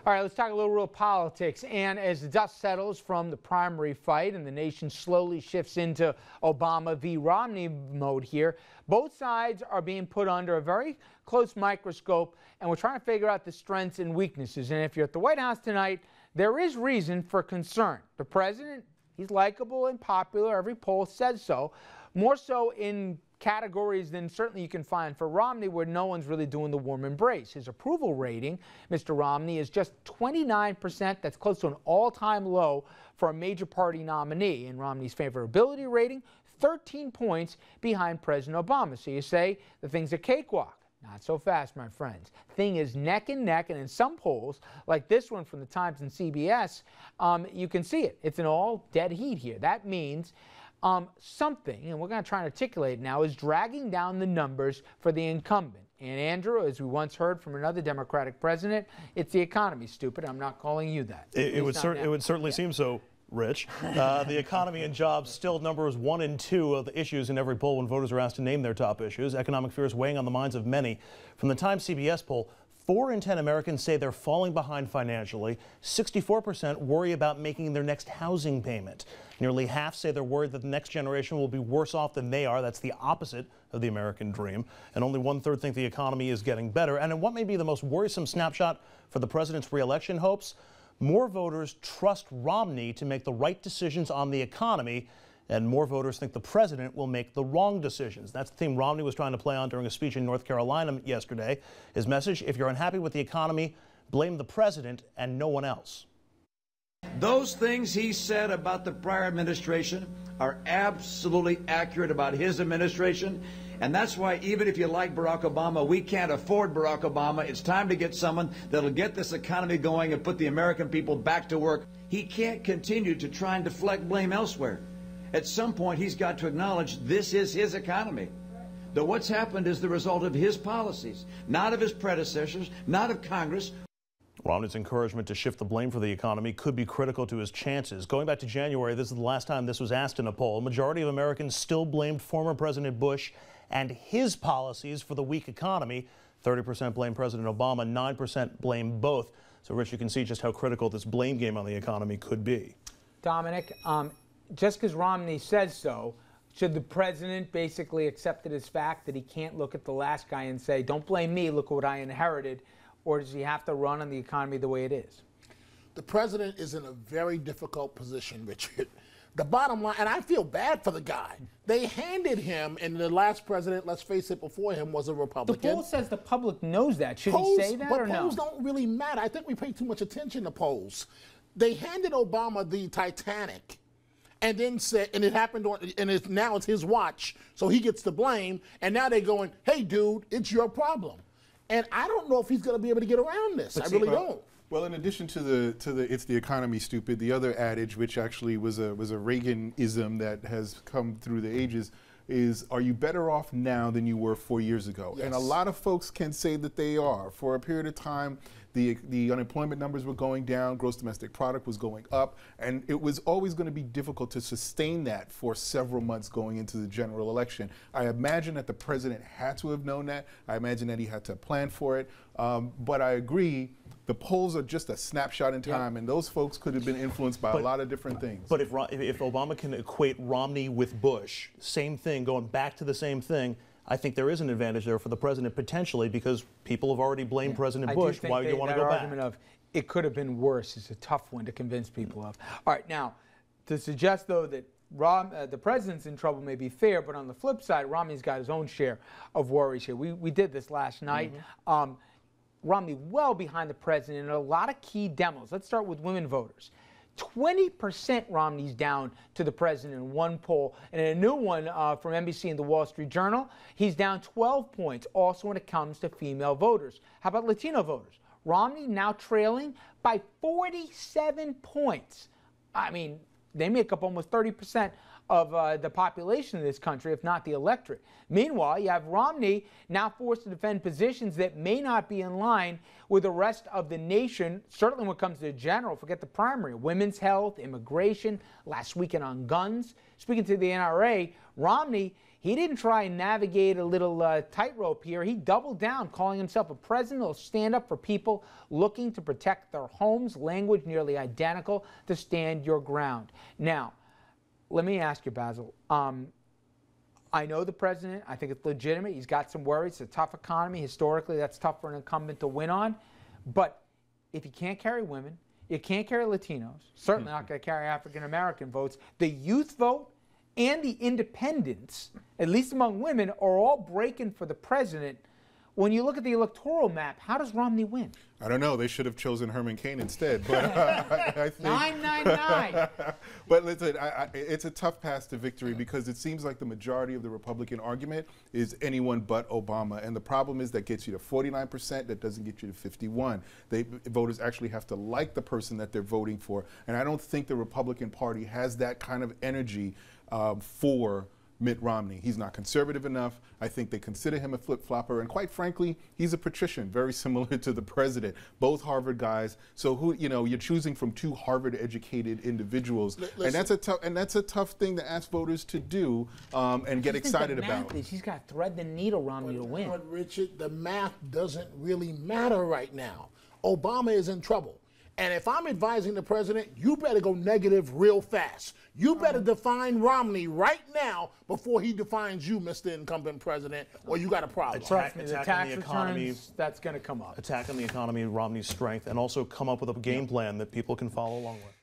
All right, let's talk a little real politics. And as the dust settles from the primary fight and the nation slowly shifts into Obama v. Romney mode here, both sides are being put under a very close microscope, and we're trying to figure out the strengths and weaknesses. And if you're at the White House tonight, there is reason for concern. The president, he's likable and popular. Every poll says so. More so in categories than certainly you can find for Romney, where no one's really doing the warm embrace. His approval rating, Mr. Romney, is just 29%. That's close to an all-time low for a major party nominee. And Romney's favorability rating, 13 points behind President Obama. So you say the thing's a cakewalk. Not so fast, my friends. Thing is neck and neck, and in some polls, like this one from the Times and CBS, you can see it. It's an all dead heat here. That means something, and we're going to try and articulate now, is dragging down the numbers for the incumbent. And Andrew, as we once heard from another Democratic president, it's the economy, stupid. I'm not calling you that. It would certainly seem so, Rich. The economy and jobs still numbers 1 and 2 of the issues in every poll when voters are asked to name their top issues. Economic fears weighing on the minds of many. From the Times CBS poll, 4 in 10 Americans say they're falling behind financially. 64% worry about making their next housing payment. Nearly half say they're worried that the next generation will be worse off than they are. That's the opposite of the American dream. And only 1/3 think the economy is getting better. And in what may be the most worrisome snapshot for the president's re-election hopes, more voters trust Romney to make the right decisions on the economy, and more voters think the president will make the wrong decisions. That's the theme Romney was trying to play on during a speech in North Carolina yesterday. His message: if you're unhappy with the economy, blame the president and no one else. Those things he said about the prior administration are absolutely accurate about his administration. And that's why, even if you like Barack Obama, we can't afford Barack Obama. It's time to get someone that'll get this economy going and put the American people back to work. He can't continue to try and deflect blame elsewhere. At some point, he's got to acknowledge this is his economy. That what's happened is the result of his policies, not of his predecessors, not of Congress. Romney's encouragement to shift the blame for the economy could be critical to his chances. Going back to January, this is the last time this was asked in a poll. A majority of Americans still blamed former President Bush and his policies for the weak economy. 30% blame President Obama, 9% blame both. So, Rich, you can see just how critical this blame game on the economy could be. Dominic, just because Romney says so, should the president basically accept it as fact that he can't look at the last guy and say, don't blame me, look what I inherited? Or does he have to run on the economy the way it is? The president is in a very difficult position, Richard. The bottom line, and I feel bad for the guy. They handed him, and the last president, let's face it, before him was a Republican. The poll says the public knows that. Should he say that or no? But polls don't really matter. I think we pay too much attention to polls. They handed Obama the Titanic, and then said, and it happened on, and now it's his watch, so he gets the blame. And now they're going, hey, dude, it's your problem. And I don't know if he's going to be able to get around this. I really don't. Well, in addition to the it's the economy, stupid, the other adage, which actually was a Reaganism that has come through the ages, is, are you better off now than you were 4 years ago? Yes. And a lot of folks can say that they are. For a period of time, the unemployment numbers were going down, gross domestic product was going up, and it was always going to be difficult to sustain that for several months going into the general election. I imagine that the president had to have known that. I imagine that he had to plan for it. But I agree, the polls are just a snapshot in time, and those folks could have been influenced by a lot of different things. But if Obama can equate Romney with Bush, same thing, going back to the same thing, I think there is an advantage there for the president potentially, because people have already blamed President Bush. Why would you want to go back? Argument of it could have been worse is a tough one to convince people of. All right, now, to suggest, though, that the president's in trouble may be fair, but on the flip side, Romney's got his own share of worries here. We did this last night. Romney well behind the president in a lot of key demos. Let's start with women voters. 20% Romney's down to the president in one poll. And in a new one from NBC and the Wall Street Journal, he's down 12 points also when it comes to female voters. How about Latino voters? Romney now trailing by 47 points. I mean, they make up almost 30% of the population of this country, if not the electorate. Meanwhile, you have Romney now forced to defend positions that may not be in line with the rest of the nation, certainly when it comes to the general. Forget the primary. Women's health, immigration, last weekend on guns. Speaking to the NRA, Romney, He didn't try and navigate a little tightrope here. He doubled down, calling himself a president who will stand up for people looking to protect their homes, language nearly identical to stand your ground. Now, let me ask you, Basil. I know the president. I think it's legitimate. He's got some worries. It's a tough economy. Historically, that's tough for an incumbent to win on. But if you can't carry women, you can't carry Latinos, certainly not going to carry African-American votes, the youth vote and the independents, at least among women, are all breaking for the president. When you look at the electoral map, how does Romney win? I don't know. They should have chosen Herman Cain instead. But I think 999. But listen, it's a tough path to victory because it seems like the majority of the Republican argument is anyone but Obama. And the problem is that gets you to 49%, that doesn't get you to 51. Voters actually have to like the person that they're voting for. And I don't think the Republican Party has that kind of energy for Mitt Romney. He's not conservative enough. I think they consider him a flip-flopper, and quite frankly, he's a patrician, very similar to the president. Both Harvard guys. So you're choosing from two Harvard-educated individuals, and that's a tough thing to ask voters to do and get excited about. He's got to thread the needle, Romney, to win. But Richard, the math doesn't really matter right now. Obama is in trouble. And if I'm advising the president, you better go negative real fast. You better define Romney right now before he defines you, Mr. Incumbent President, or you got a problem. Trust me, the tax returns, that's going to come up. Attack on the economy, Romney's strength, and also come up with a game plan that people can follow along with.